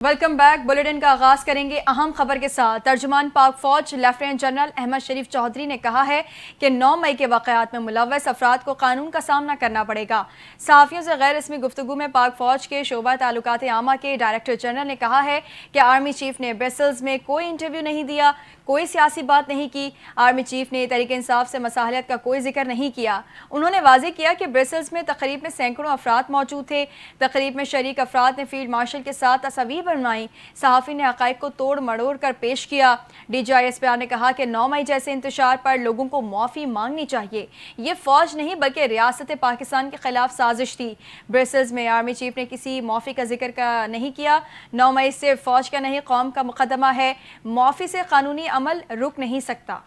Welcome back. Bulletin का आगाज करेंगे अहम खबर के साथ। तर्जुमान पाक फौज लेफ्टिनेंट जनरल अहमद शरीफ चौधरी ने कहा है कि 9 मई के वाक़यात में मुलव्वस अफराद को कानून का सामना करना पड़ेगा। सहाफ़ियों से गैर रस्मी गुफ्तगू में पाक फौज के शोबा ताल्लुकात आमा के डायरेक्टर जनरल ने कहा है कि आर्मी चीफ ने ब्रसेल्स में कोई इंटरव्यू नहीं दिया, कोई सियासी बात नहीं की। आर्मी चीफ ने तहरीक इंसाफ से मसाहलत का कोई जिक्र नहीं किया। उन्होंने वाज़ेह किया कि ब्रसेल्स में तकरीब में सैकड़ों अफराद मौजूद थे। तकरीब में शरीक अफराद ने फील्ड मार्शल के साथ तस्वीर बनवाई। सहाफ़ी ने हक़ाइक़ को तोड़ मड़ोड़ कर पेश किया। DGI-SPR ने कहा कि 9 मई जैसे इंतशार पर लोगों को माफ़ी मांगनी चाहिए। ये फ़ौज नहीं बल्कि रियासत पाकिस्तान के खिलाफ साजिश थी। ब्रसेल्स में आर्मी चीफ ने किसी माफ़ी का जिक्र नहीं किया। 9 मई सिर्फ फ़ौज का नहीं कौम का मुकदमा है। माफ़ी से कानूनी अमल रुक नहीं सकता।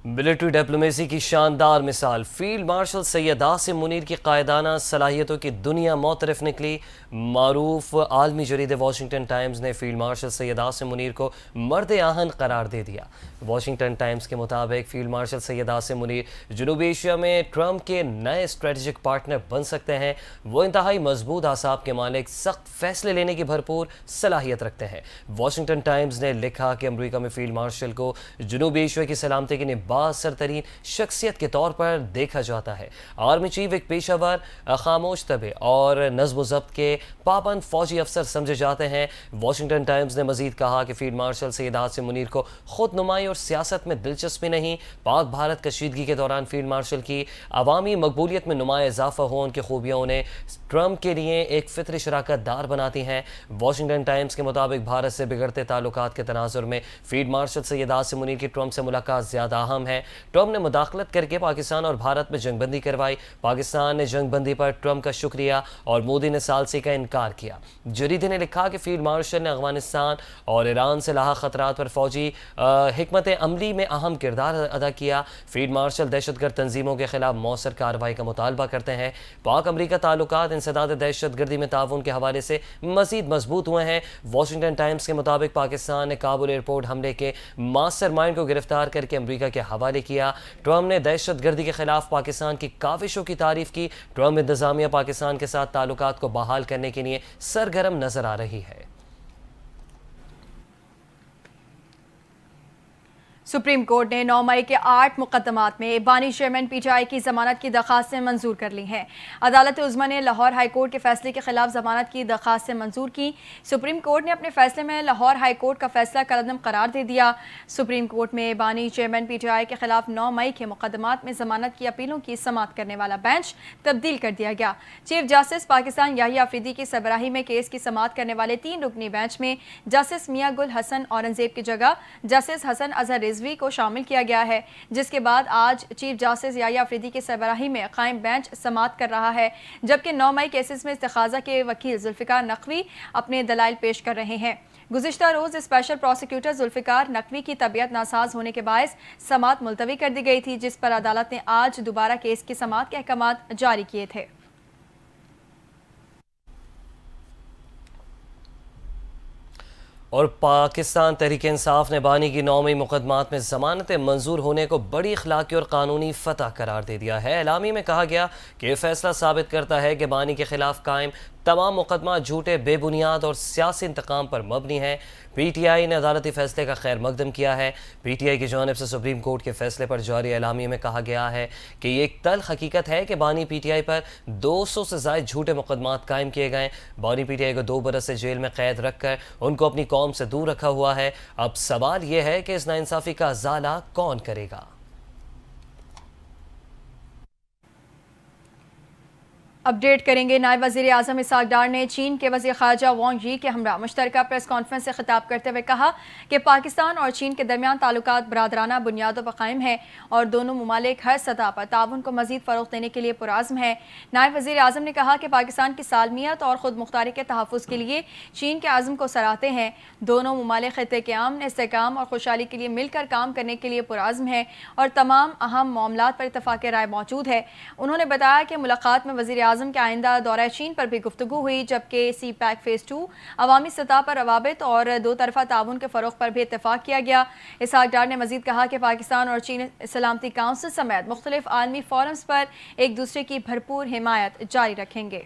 मिलिट्री डिप्लोमेसी की शानदार मिसाल फील्ड मार्शल सैयद आसिम मुनीर की कायदाना सलाहियतों की दुनिया मोतरफ निकली। मारूफ आलमी जरीदे वाशिंगटन टाइम्स ने फील्ड मार्शल सैयद आसिम मुनीर को मर्द आहन करार दे दिया। वाशिंगटन टाइम्स के मुताबिक फील्ड मार्शल सैयद आसिम मुनीर जनूबी एशिया में ट्रंप के नए स्ट्रेटजिक पार्टनर बन सकते हैं। वो इंतहाई मजबूत आसाब के मालिक, सख्त फैसले लेने की भरपूर सलाहियत रखते हैं। वाशिंगटन टाइम्स ने लिखा कि अमरीका में फील्ड मार्शल को जनूबी एशिया की सलामती के लिए बाअसर तरीन शख्सियत के तौर पर देखा जाता है। आर्मी चीफ एक पेशावर, खामोश तबे और नज़्म व ज़ब्त के पाबंद फौजी अफसर समझे जाते हैं। वाशिंगटन टाइम्स ने मजीद कहा कि फील्ड मार्शल सैयद आसिम मुनीर को खुद नुमाई और सियासत में दिलचस्पी नहीं। पाक भारत कशीदगी के दौरान फील्ड मार्शल की अवामी मकबूलियत में नुमाया इजाफा हो, उनकी खूबियाँ उन्हें ट्रंप के लिए एक फितरी शराकत दार बनाती हैं। वाशिंगटन टाइम्स के मुताबिक भारत से बिगड़ते ताल्लुकात के तनाजुर में फील्ड मार्शल सैयद आसिम मुनीर की ट्रंप से मुलाकात ज़्यादा अहम है। ट्रंप ने मुदाखलत करके पाकिस्तान और भारत में जंगबंदी करवाई। पाकिस्तान ने जंगबंदी पर ट्रंप का शुक्रिया और मोदी ने सालसी का इनकार किया। जरीदे ने लिखा कि फील्ड मार्शल ने अफगानिस्तान और ईरान से लाहा खतरात पर फौजी हिकमत अमली में अहम किरदार अदा किया। फील्ड मार्शल दहशतगर्द तंजीमों के खिलाफ मौसर कार्रवाई का मुतालबा करते हैं। पाक अमरीका ताल्लुकात इंसदाद दहशतगर्दी में ताउन के हवाले से मजीद मजबूत हुए हैं। वाशिंगटन टाइम्स के मुताबिक पाकिस्तान ने काबुल एयरपोर्ट हमले के मास्टरमाइंड को गिरफ्तार करके अमरीका के हवाले किया। ट्रंप ने दहशतगर्दी के खिलाफ पाकिस्तान की काविशों की तारीफ की। ट्रंप इंतजामिया पाकिस्तान के साथ ताल्लुकात को बहाल करने के लिए सरगर्म नजर आ रही है। सुप्रीम कोर्ट ने 9 मई के 8 मुकदमात में बानी चेयरमैन PTI की जमानत की दरखास्तें मंजूर कर ली हैं। अदालत उज़्मा ने लाहौर हाई कोर्ट के फैसले के खिलाफ जमानत की दरखास्तें मंजूर की। सुप्रीम कोर्ट ने अपने फैसले में लाहौर हाई कोर्ट का फैसला कलअदम करार दे दिया। सुप्रीम कोर्ट में बानी चेयरमैन PTI के खिलाफ 9 मई के मुकदमात में जमानत की अपीलों की समाअत करने वाला बेंच तब्दील कर दिया गया। चीफ जस्टिस पाकिस्तान याहिया अफरीदी की सरबराही में केस की समाअत करने वाले 3 रुकनी बेंच में जस्टिस मियां गुल हसन औरंगजेब की जगह जस्टिस हसन अजहर रिजवी को शामिल किया गया है, जिसके बाद आज चीफ जस्टिस याहिया अफरीदी की सरबराही में कायम बेंच समाअत कर रहा है। जबकि 9 मई केसेस में इस्तिखाज़ा के वकील जुल्फ़िकार नकवी अपने दलाइल पेश कर रहे हैं। गुज़िश्ता रोज़ स्पेशल प्रोसिक्यूटर जुल्फ़िकार नकवी की तबीयत नासाज होने के बायस समाअत मुलतवी कर दी गई थी, जिस पर अदालत ने आज दोबारा केस की समाअत के अहकामात जारी किए थे। और पाकिस्तान तहरीक इंसाफ ने बानी की 9 मई मुकदमात में ज़मानतें मंजूर होने को बड़ी अखलाकी और कानूनी फतह करार दे दिया है। एलामी में कहा गया कि यह फैसला साबित करता है कि बानी के खिलाफ कायम तमाम मुकदमा झूठे, बेबुनियाद और सियासी इंतकाम पर मबनी है। PTI ने अदालती फैसले का खैर मकदम किया है। PTI की जानिब से सुप्रीम कोर्ट के फैसले पर जारी एलामी में कहा गया है कि ये एक तल्ख हकीकत है कि बानी PTI पर 200 से ज़ायद झूठे मुकदमात कायम किए गए। बानी PTI को 2 बरस से जेल में कैद रखकर उनको अपनी कौम से दूर रखा हुआ है। अब सवाल यह है कि इस नाइंसाफ़ी का अज़ाला कौन करेगा। अपडेट करेंगे। नायब वज़ीर आज़म इसहाक डार ने चीन के वज़ीर ख़ारजा वांग यी के हमरा मुश्तरका प्रेस कॉन्फ्रेंस से खिताब करते हुए कहा कि पाकिस्तान और चीन के दरमियान ताल्लुकात बरादराना बुनियादों पर कायम है और दोनों ममालिक हर सतह पर ताउन को मज़ीद फ़रोग़ देने के लिए पुरज़्म है। नायब वज़ीर आज़म ने कहा कि पाकिस्तान की सालमियत और ख़ुद मुख्तारी के तहफ़्फ़ुज़ के लिए चीन के आज़म को सराहते हैं। दोनों ममालिक ख़ित्ते के अमन, इस्तेहकाम और खुशहाली के लिए मिलकर काम करने के लिए पुरज़्म है और तमाम अहम मामलात पर इत्तफ़ाक़ राय मौजूद है। उन्होंने बताया कि मुलाकात में वज़ीर वज़ीर-ए-आज़म के आइंदा दौरा चीन पर भी गुफ्तगू हुई, जबकि सी पैक फ़ेज़ 2 अवामी सतह पर रवाबित और दो तरफ़ा ताउन के फ़रोग़ पर भी इत्तफ़ाक़ किया गया। इसहाक़ डार ने मज़ीद कहा कि पाकिस्तान और चीन सलामती काउंसिल समेत मुख्तलिफ़ आलमी फ़ोरम्स पर एक दूसरे की भरपूर हिमायत जारी रखेंगे।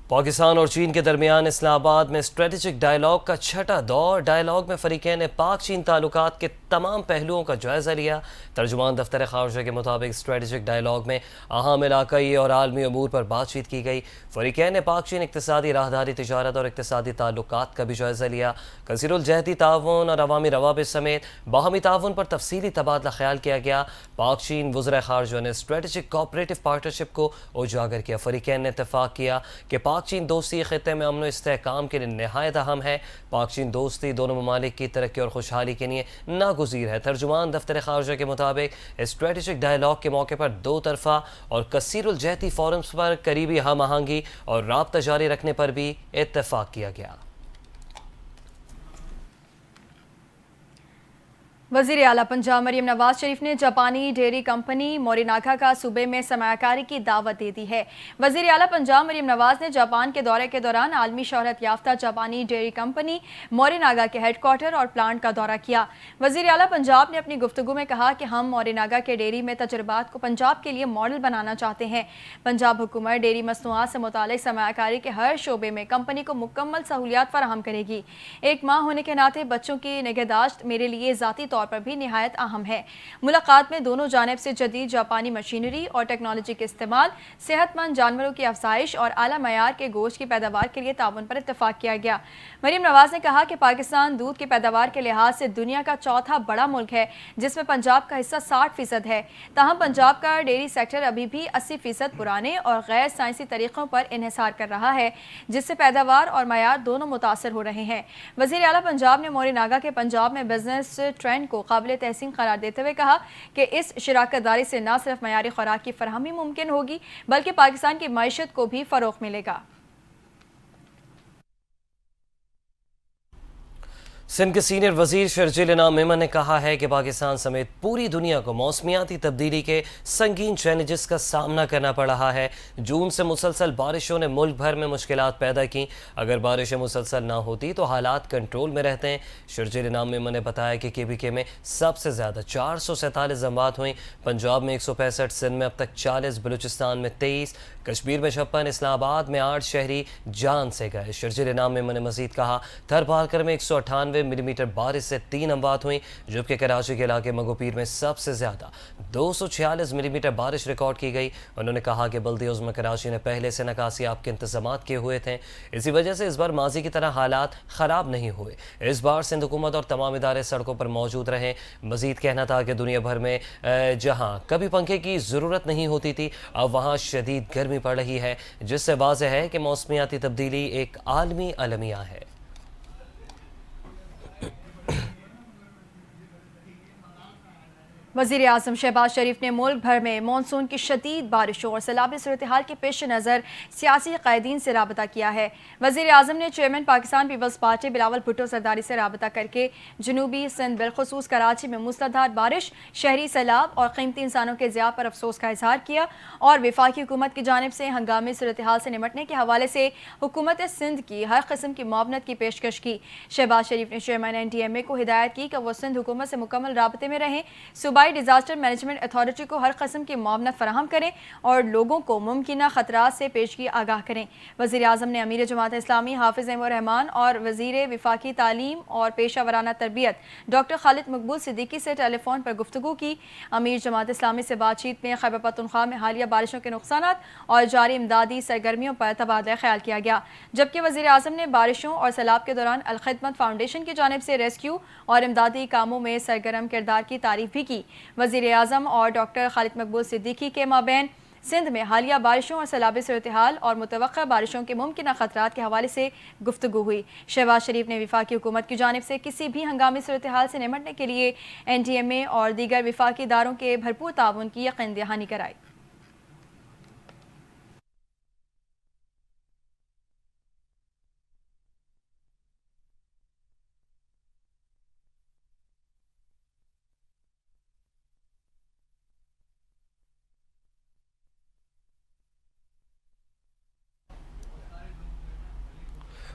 पाकिस्तान और चीन के दरमियान इस्लामाबाद में स्ट्रेटेजिक डायलॉग का छठा दौर। डायलॉग में फ़रीक़ैन ने पाक चीन ताल्लुकात के तमाम पहलुओं का जायज़ा लिया। तर्जुमान दफ्तर ख़ारजा के मुताबिक स्ट्रेटेजिक डायलॉग में अहम इलाक़ाई और आलमी अमूर पर बातचीत की गई। फ़रीक़ैन ने पाक चीन इक़्तिसादी राहदारी, तिजारत और इक़्तिसादी ताल्लुकात का भी जायज़ा लिया। कसीरुल जहती ताउन और अवामी रवाबित समेत बाहमी ताउन पर तफसीली तबादला ख्याल किया गया। पाक चीन वज़ीर ख़ारजा ने स्ट्रेटेजिक कोऑपरेटिव पार्टनरशिप को उजागर किया। फ़रीक़ैन ने इत्तफ़ाक़ किया कि पाक चीन दोस्ती ख़ित्ते में अमन व इस्तेहकाम के लिए नहायत अहम है। पाक चीन दोस्ती दोनों ममालिक की तरक्की और खुशहाली के लिए नागुज़ीर है। तर्जुमान दफ्तर ख़ारजा के मुताबिक स्ट्रेटेजिक डायलॉग के मौके पर दो तरफ़ा और कसीरुल जहती फ़ोरम्स पर करीबी हम आहंगी और राब्ता जारी रखने पर भी इत्तफ़ाक़ किया गया। वज़ीर आला पंजाब मरीम नवाज शरीफ ने जापानी डेयरी कंपनी मोरिनागा का सूबे में सरमायाकारी की दावत दे दी है। वज़ीर आला पंजाब मरीम नवाज ने जापान के दौरे के दौरान आलमी शोहरत याफ्ता जापानी डेयरी कंपनी मोरिनागा के हेडक्वार्टर और प्लांट का दौरा किया। वज़ीर आला पंजाब ने अपनी गुफ्तगू में कहा कि हम मोरिनागा के डेयरी में तजुर्बात को पंजाब के लिए मॉडल बनाना चाहते हैं। पंजाब हुकूमत डेयरी मसनूआत से मुतालिक सरमायाकारी के हर शोबे में कंपनी को मुकम्मल सहूलियात फराहम करेगी। एक माँ होने के नाते बच्चों की निगहदाश्त मेरे लिए ज़ाती तौर पर भी निहायत अहम है। मुलाकात में दोनों जानिब से जदीद जापानी मशीनरी और टेक्नोलॉजी के इस्तेमाल, सेहतमंद जानवरों की अफजाइश और आला मयार के गोश्त की पैदावार के लिए ताउन पर इत्तफाक किया गया। मरीम नवाज ने कहा कि पाकिस्तान दूध की पैदावार के लिहाज से दुनिया का चौथा बड़ा मुल्क है, जिसमें पंजाब का हिस्सा 60% है। ताहम पंजाब का डेयरी सेक्टर अभी भी 80% पुराने और गैर साइंसी तरीक़ों पर इन्हिसार कर रहा है, जिससे पैदावार और मयार दोनों मुतासर हो रहे हैं। वज़ीर आला पंजाब ने मोरिनागा के पंजाब में बिजनेस ट्रेंड को काबिल तहसीन करार देते हुए कहा कि इस शराकत दारी से न सिर्फ मयारी खुराक की फरहमी मुमकिन होगी, बल्कि पाकिस्तान की मईशत को भी फ़रोग़ मिलेगा। सिंध के सीनियर वजीर शर्जील इनाम मेमन ने कहा है कि पाकिस्तान समेत पूरी दुनिया को मौसमियाती तब्दीली के संगीन चैलेंजेस का सामना करना पड़ रहा है। जून से मुसलसल बारिशों ने मुल्क भर में मुश्किलात पैदा की। अगर बारिशें मुसलसल ना होती तो हालात कंट्रोल में रहते हैं। शर्जील इनाम मेमन ने बताया कि KPK में सबसे ज़्यादा 447 अमवात हुई। पंजाब में 165, सिंध में अब तक 40, बलूचिस्तान में 23, कश्मीर में 56, इस्लामाबाद में 8 शहरी जान से गए। शर्जील इनाम मेमन ने मजीद कहा थर पालकर में 198 मिलीमीटर बारिश से 3 अमवात हुई, जबकि कराची के इलाके मगोपीर में सबसे ज़्यादा 246 मिलीमीटर बारिश रिकॉर्ड की गई। उन्होंने कहा कि बल्दी उज़्मा कराची ने पहले से निकासियाब के इंतजामात किए हुए थे, इसी वजह से इस बार माजी की तरह हालात ख़राब नहीं हुए। इस बार सिंध हुकूमत और तमाम इदारे सड़कों पर मौजूद रहे। मजीद कहना था कि दुनिया भर में जहाँ कभी पंखे की ज़रूरत नहीं होती थी, अब वहाँ शदीद गर्मी पड़ रही है, जिससे वाज़ेह है कि मौसमियाती तब्दीली एक आलमी अलमिया है। वज़ीर आज़म शहबाज शरीफ ने मुल्क भर में मानसून की शदीद बारिशों और सैलाबी सूरत हाल के पेश नज़र सियासी क़ायदीन से राबता किया है। वज़ीर आज़म ने चेयरमैन पाकिस्तान पीपल्स पार्टी बिलावल भुट्टो सरदारी से राबता करके जनूबी सिंध बिलखुसूस कराची में मूसलाधार बारिश, शहरी सैलाब और कीमती इंसानों के ज़िया पर अफसोस का इजहार किया और वफाकी हुकूमत की जानिब से हंगामी सूरत हाल से निमटने के हवाले से हुकूमत सिंध की हर किस्म की मुआवनत की पेशकश की। शहबाज शरीफ ने चेयरमैन NTMA को हिदायत की कि वह सिंध हुकूमत से मुकम्मल राबते में रहें, सूबाई डिजास्टर मैनेजमेंट अथॉरिटी को हर किस्म की मुआवनत फराहम करें और लोगों को मुमकिन खतरात से पेशगी आगाह करें। वज़ीर आज़म ने अमीर जमात इस्लामी हाफिज़ रहमान और वज़ीर वफाकी तालीम और पेशा वराना तरबियत डॉक्टर खालिद मकबूल सिद्दीकी से टेलीफोन पर गुफ्तगू की। अमीर जमात इस्लामी से बातचीत में खैबर पख्तूनख्वा में हालिया बारिशों के नुकसानात और जारी इमदादी सरगर्मियों पर तबादला ख्याल किया गया, जबकि वज़ीर आज़म ने बारिशों और सैलाब के दौरान अल खिदमत फाउंडेशन की जानिब से रेस्क्यू और इमदादी कामों में सरगर्म किरदार की तारीफ भी की। वज़ीर आज़म और डॉक्टर खालिद मकबूल सिद्दीकी के माबैन सिंध में हालिया बारिशों और सैलाबी सूरत हाल और मुतवक्का बारिशों के मुमकिन खतरात के हवाले से गुफ्तगू हुई। शहबाज शरीफ ने वफाकी हुकूमत की जानिब से किसी भी हंगामी सूरत हाल से निमटने के लिए NTMA और दीगर वफाकी इदारों के भरपूर ताउन की यकीन दहानी कराई।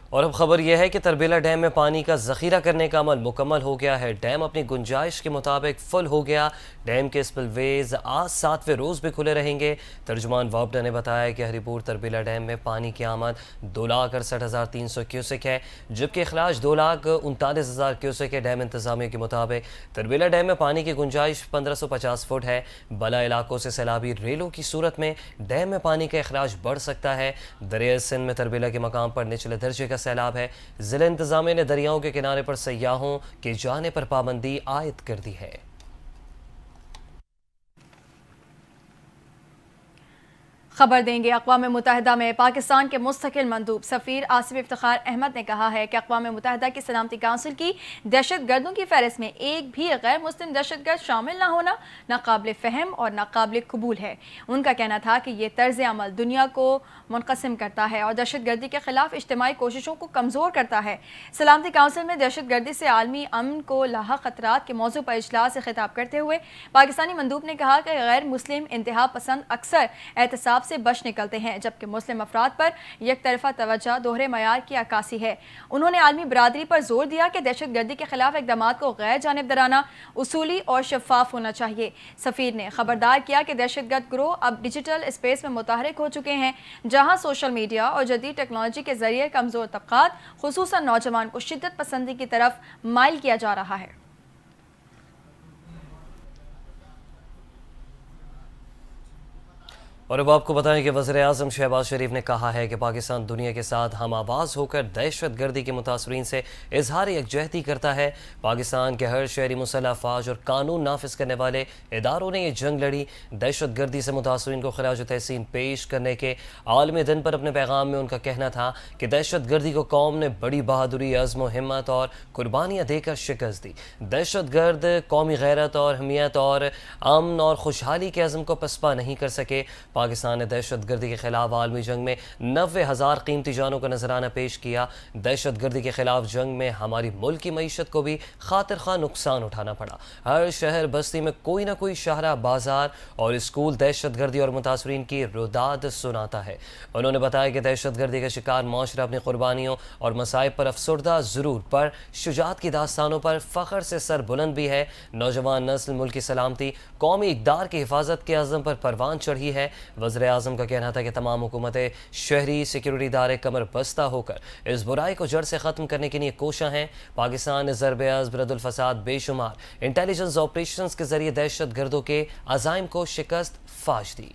اور اب خبر یہ ہے کہ تربیلا ڈیم میں پانی کا ذخیرہ کرنے کا عمل مکمل ہو گیا ہے۔ ڈیم اپنی گنجائش کے مطابق فل ہو گیا۔ ڈیم کے اسپل ویز آج 7ویں روز بھی کھلے رہیں گے۔ ترجمان وابڈا نے بتایا کہ ہری پور تربیلا ڈیم میں پانی کی آمد 2,68,300 کیوسک ہے، جبکہ اخراج 2,39,000 کیوسک ہے۔ ڈیم انتظامیہ کے مطابق تربیلا ڈیم میں پانی کی گنجائش 1550 فٹ ہے۔ بلا علاقوں سے سیلابی ریلوں کی صورت میں ڈیم میں پانی کا اخراج بڑھ سکتا ہے۔ دریائے سندھ میں تربیلا کے مقام پر نچلے درجے کا سیلاب ہے۔ ضلع انتظامیہ نے دریاؤں کے کنارے پر سیاحوں کے جانے پر پابندی عائد کر دی ہے۔ خبر دیں گے اقوام متحدہ میں پاکستان کے مستقل مندوب سفیر آصف افتخار احمد نے کہا ہے کہ اقوام متحدہ کی سلامتی کونسل کی دہشت گردوں کی فہرست میں ایک بھی غیر مسلم دہشت گرد شامل نہ ہونا ناقابل فہم اور ناقابل قبول ہے۔ ان کا کہنا تھا کہ یہ طرز عمل دنیا کو منقسم کرتا ہے اور دہشت گردی کے خلاف اجتماعی کوششوں کو کمزور کرتا ہے۔ سلامتی کونسل میں دہشت گردی سے عالمی امن کو لاحق خطرات کے موضوع پر اجلاس سے خطاب کرتے ہوئے پاکستانی مندوب نے کہا کہ غیر مسلم انتہا پسند اکثر احتساب سے بچ نکلتے ہیں، جبکہ مسلم افراد پر یک طرفہ توجہ دوہرے معیار کی عکاسی ہے۔ انہوں نے عالمی برادری پر زور دیا کہ دہشت گردی کے خلاف اقدامات کو غیر جانبدارانہ، اصولی اور شفاف ہونا چاہیے۔ سفیر نے خبردار کیا کہ دہشت گرد گروہ اب ڈیجیٹل اسپیس میں متحرک ہو چکے ہیں، جہاں سوشل میڈیا اور جدید ٹیکنالوجی کے ذریعے کمزور طبقات خصوصاً نوجوان کو شدت پسندی کی طرف مائل کیا جا رہا ہے۔ اور اب آپ کو بتائیں کہ وزیر اعظم شہباز شریف نے کہا ہے کہ پاکستان دنیا کے ساتھ ہم آواز ہو کر دہشت گردی کے متاثرین سے اظہار یکجہتی کرتا ہے۔ پاکستان کے ہر شہری مسلح افواج اور قانون نافذ کرنے والے اداروں نے یہ جنگ لڑی۔ دہشت گردی سے متاثرین کو خراج تحسین پیش کرنے کے عالمی دن پر اپنے پیغام میں ان کا کہنا تھا کہ دہشت گردی کو قوم نے بڑی بہادری، عزم و ہمت اور قربانیاں دے کر شکست دی۔ دہشت گرد قومی غیرت اور حمیت اور امن اور خوشحالی کے عزم کو پسپا نہیں کر سکے۔ پاکستان نے دہشت گردی کے خلاف عالمی جنگ میں 90,000 قیمتی جانوں کا نذرانہ پیش کیا۔ دہشت گردی کے خلاف جنگ میں ہماری ملک کی معیشت کو بھی خاطر خواہ نقصان اٹھانا پڑا۔ ہر شہر بستی میں کوئی نہ کوئی شاہراہ، بازار اور اسکول دہشت گردی اور متاثرین کی روداد سناتا ہے۔ انہوں نے بتایا کہ دہشت گردی کا شکار معاشرہ اپنی قربانیوں اور مصائب پر افسردہ ضرور، پر شجاعت کی داستانوں پر فخر سے سر بلند بھی ہے۔ نوجوان نسل ملک کی سلامتی، قومی اقدار کی حفاظت کے عزم پر پروان چڑھی ہے۔ وزیر اعظم کا کہنا تھا کہ تمام حکومتیں، شہری سیکیورٹی ادارے کمر بستہ ہو کر اس برائی کو جڑ سے ختم کرنے کے لیے کوشاں ہیں۔ پاکستان نے ضرب عزم، رد الفساد، بے شمار انٹیلیجنس آپریشنز کے ذریعے دہشت گردوں کے عزائم کو شکست فاش دی۔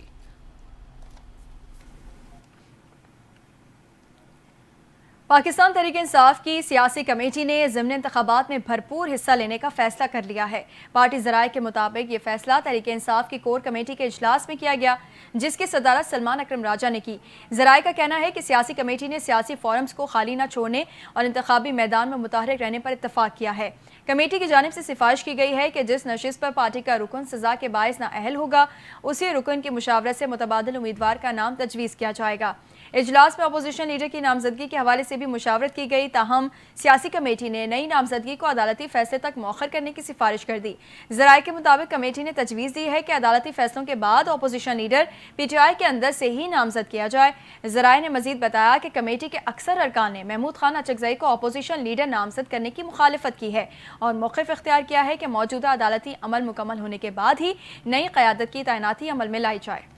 پاکستان تحریک انصاف کی سیاسی کمیٹی نے ضمن انتخابات میں بھرپور حصہ لینے کا فیصلہ کر لیا ہے۔ پارٹی ذرائع کے مطابق یہ فیصلہ تحریک انصاف کی کور کمیٹی کے اجلاس میں کیا گیا، جس کی صدارت سلمان اکرم راجہ نے کی۔ ذرائع کا کہنا ہے کہ سیاسی کمیٹی نے سیاسی فورمز کو خالی نہ چھوڑنے اور انتخابی میدان میں متحرک رہنے پر اتفاق کیا ہے۔ کمیٹی کی جانب سے سفارش کی گئی ہے کہ جس نشست پر پارٹی کا رکن سزا کے باعث نااہل ہوگا، اسی رکن کی مشاورت سے متبادل امیدوار کا نام تجویز کیا جائے گا۔ اجلاس میں اپوزیشن لیڈر کی نامزدگی کے حوالے سے بھی مشاورت کی گئی، تاہم سیاسی کمیٹی نے نئی نامزدگی کو عدالتی فیصلے تک مؤخر کرنے کی سفارش کر دی۔ ذرائع کے مطابق کمیٹی نے تجویز دی ہے کہ عدالتی فیصلوں کے بعد opposition leader P T I کے اندر سے ہی نامزد کیا جائے۔ ذرائع نے مزید بتایا کہ کمیٹی کے اکثر ارکان نے محمود خان اچکزئی کو اپوزیشن لیڈر نامزد کرنے کی مخالفت کی ہے اور موقف اختیار کیا ہے کہ موجودہ عدالتی عمل مکمل ہونے کے بعد ہی نئی قیادت کی تعیناتی عمل میں لائی جائے۔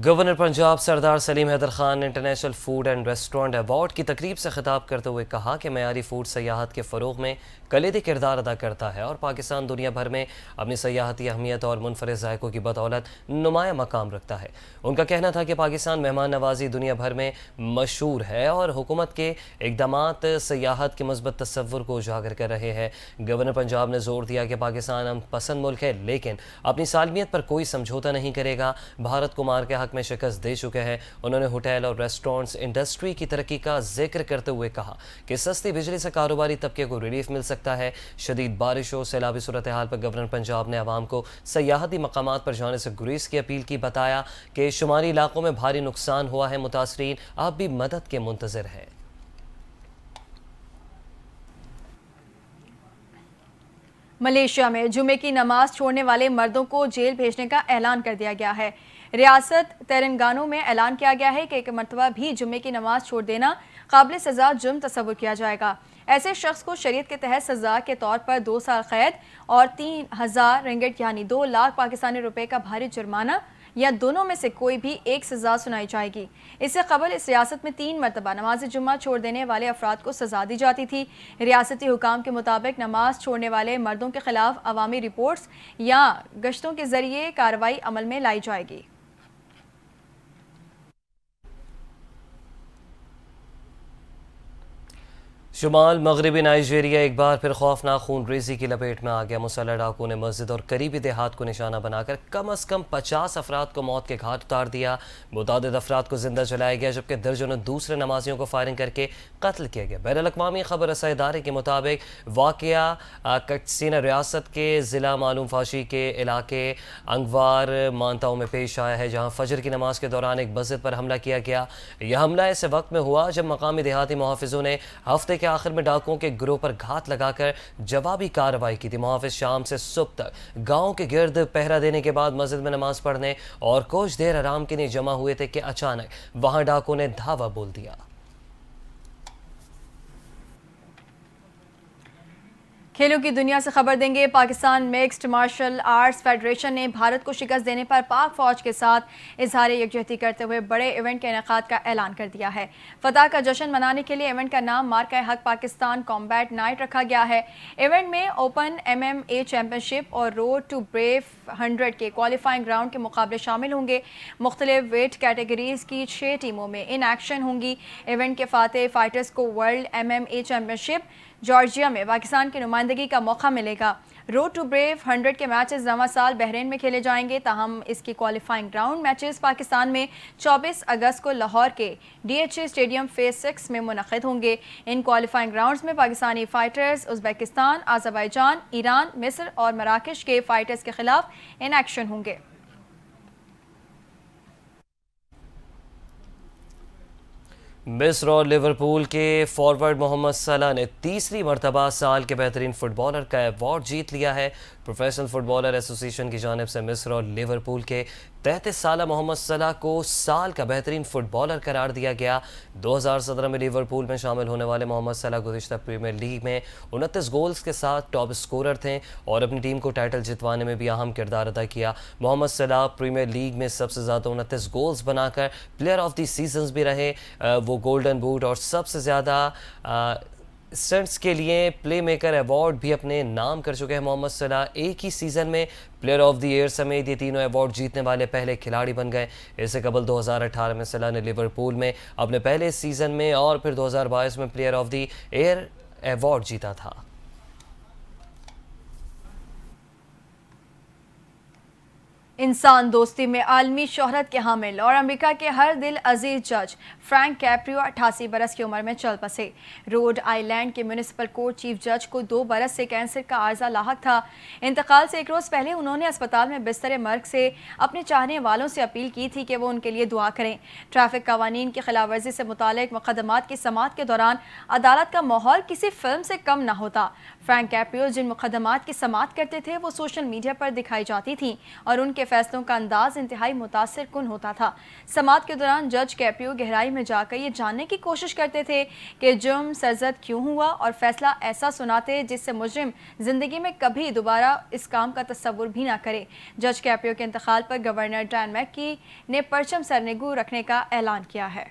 گورنر پنجاب سردار سلیم حیدر خان نے international food and restaurant award کی تقریب سے خطاب کرتے ہوئے کہا کہ معیاری فوڈ سیاحت کے فروغ میں کلیدی کردار ادا کرتا ہے اور پاکستان دنیا بھر میں اپنی سیاحتی اہمیت اور منفرد ذائقوں کی بدولت نمایاں مقام رکھتا ہے۔ ان کا کہنا تھا کہ پاکستان مہمان نوازی دنیا بھر میں مشہور ہے اور حکومت کے اقدامات سیاحت کے مثبت تصور کو اجاگر کر رہے ہیں۔ گورنر پنجاب نے زور دیا کہ پاکستان امن پسند ملک ہے، لیکن اپنی سالمیت پر کوئی سمجھوتا نہیں کرے گا۔ بھارت کو مار کے حق میں شکست دے چکے ہیں۔ انہوں نے ہوٹل اور ریسٹورنٹس انڈسٹری کی ترقی کا ذکر کرتے ہوئے کہا کہ سستی بجلی سے کاروباری طبقے کو ریلیف مل سکتا ہے۔ شدید بارش اور سیلابی صورتحال پر گورنر پنجاب نے عوام کو سیاحتی مقامات پر جانے سے گریز کی اپیل کی۔ بتایا کہ شمالی علاقوں میں بھاری نقصان ہوا ہے، متاثرین اب بھی مدد کے منتظر ہیں۔ ملیشیا میں جمعے کی نماز چھوڑنے والے مردوں کو جیل بھیجنے کا اعلان کر دیا گیا ہے۔ ریاست تلنگانہ میں اعلان کیا گیا ہے کہ ایک مرتبہ بھی جمعے کی نماز چھوڑ دینا قابل سزا جرم تصور کیا جائے گا۔ ایسے شخص کو شریعت کے تحت سزا کے طور پر 2 سال قید اور 3000 رنگٹ یعنی 2 لاکھ پاکستانی روپے کا بھاری جرمانہ یا دونوں میں سے کوئی بھی ایک سزا سنائی جائے گی۔ اس سے قبل اس ریاست میں 3 مرتبہ نماز جمعہ چھوڑ دینے والے افراد کو سزا دی جاتی تھی۔ ریاستی حکام کے مطابق نماز چھوڑنے والے مردوں کے خلاف عوامی رپورٹس یا گشتوں کے ذریعے کارروائی عمل میں لائی جائے گی۔ شمال مغربی نائجیریا ایک بار پھر خوفناک خون ریزی کی لپیٹ میں آ گیا۔ مسلح ڈاکو نے مسجد اور قریبی دیہات کو نشانہ بنا کر کم از کم 50 افراد کو موت کے گھاٹ اتار دیا۔ متعدد افراد کو زندہ جلایا گیا جبکہ درجنوں دوسرے نمازیوں کو فائرنگ کر کے قتل کیا گیا۔ بین الاقوامی خبر رسائی ادارے کے مطابق واقعہ کٹسینا ریاست کے ضلع معلوم فاشی کے علاقے انگوار مانتاؤ میں پیش آیا ہے، جہاں فجر کی نماز کے دوران ایک مسجد پر حملہ کیا گیا۔ یہ حملہ ایسے وقت میں ہوا جب مقامی دیہاتی محافظوں نے ہفتے کے آخر میں ڈاکوؤں کے گروہ پر گھات لگا کر جوابی کارروائی کی تھی۔ محافظ شام سے صبح تک گاؤں کے گرد پہرا دینے کے بعد مسجد میں نماز پڑھنے اور کچھ دیر آرام کے لیے جمع ہوئے تھے کہ اچانک وہاں ڈاکوؤں نے دھاوا بول دیا۔ کھیلوں کی دنیا سے خبر دیں گے۔ Pakistan mixed martial arts federation نے بھارت کو شکست دینے پر پاک فوج کے ساتھ اظہار یکجہتی کرتے ہوئے بڑے ایونٹ کے انعقاد کا اعلان کر دیا ہے۔ فتح کا جشن منانے کے لیے ایونٹ کا نام مارکہ حق پاکستان کامبیٹ نائٹ رکھا گیا ہے۔ ایونٹ میں اوپن MMA چیمپئن شپ اور روڈ ٹو بریو 100 کے کوالیفائنگ راؤنڈ کے مقابلے شامل ہوں گے۔ مختلف ویٹ کیٹیگریز کی 6 ٹیموں میں ان ایکشن ہوں گی۔ ایونٹ کے فاتح فائٹرز کو ورلڈ MMA چیمپئن شپ جارجیا میں پاکستان کی نمائندگی کا موقع ملے گا۔ روڈ ٹو بریو 100 کے میچز رواں سال بحرین میں کھیلے جائیں گے، تاہم اس کی کوالیفائنگ راؤنڈ میچز پاکستان میں 24 اگست کو لاہور کے DHA اسٹیڈیم فیز 6 میں منعقد ہوں گے۔ ان کوالیفائنگ راؤنڈز میں پاکستانی فائٹرز ازبکستان، آذربائیجان، ایران، مصر اور مراکش کے فائٹرز کے خلاف ان ایکشن ہوں گے۔ مصر اور لیورپول کے فارورڈ محمد صلاح نے تیسری مرتبہ سال کے بہترین فٹ بالر کا ایوارڈ جیت لیا ہے۔ پروفیشنل فٹ بالر ایسوسی ایشن کی جانب سے مصر اور لیورپول کے 33 سالہ محمد صلاح کو سال کا بہترین فٹ بالر قرار دیا گیا۔ 2017 میں لیورپول میں شامل ہونے والے محمد صلاح گزشتہ پریمیئر لیگ میں 29 گولز کے ساتھ ٹاپ اسکورر تھے اور اپنی ٹیم کو ٹائٹل جتوانے میں بھی اہم کردار ادا کیا۔ محمد صلاح پریمیئر لیگ میں سب سے زیادہ 29 گولز بنا کر پلیئر آف دی سیزنز بھی رہے۔ وہ گولڈن بوٹ اور سب سے زیادہ اسٹنٹس کے لیے پلے میکر ایوارڈ بھی اپنے نام کر چکے ہیں۔ محمد صلاح ایک ہی سیزن میں پلیئر آف دی ایئر سمیت یہ تینوں ایوارڈ جیتنے والے پہلے کھلاڑی بن گئے۔ اس سے قبل 2018 میں صلاح نے لیورپول میں اپنے پہلے سیزن میں اور پھر 2022 میں player of the year award جیتا تھا۔ انسان دوستی میں عالمی شہرت کے حامل اور امریکہ کے ہر دل عزیز جج فرینک کیپریو 88 برس کی عمر میں چل بسے۔ روڈ آئی لینڈ کے میونسپل کورٹ چیف جج کو 2 برس سے کینسر کا عارضہ لاحق تھا۔ انتقال سے ایک روز پہلے انہوں نے اسپتال میں بستر مرگ سے اپنے چاہنے والوں سے اپیل کی تھی کہ وہ ان کے لیے دعا کریں۔ ٹریفک قوانین کی خلاف ورزی سے متعلق مقدمات کی سماعت کے دوران عدالت کا ماحول کسی فلم سے کم نہ ہوتا۔ فرینک کیپریو جن مقدمات کی سماعت کرتے تھے وہ سوشل میڈیا پر دکھائی جاتی تھیں اور ان کے فیصلوں کا انداز انتہائی متاثر کن ہوتا تھا۔ سماعت کے دوران جج کیپریو گہرائی میں جا کر یہ جاننے کی کوشش کرتے تھے کہ جرم سرزد کیوں ہوا اور فیصلہ ایسا سناتے جس سے مجرم زندگی میں کبھی دوبارہ اس کام کا تصور بھی نہ کرے۔ جج کیپریو کے انتقال پر گورنر ڈین میکی نے پرچم سرنگو رکھنے کا اعلان کیا ہے۔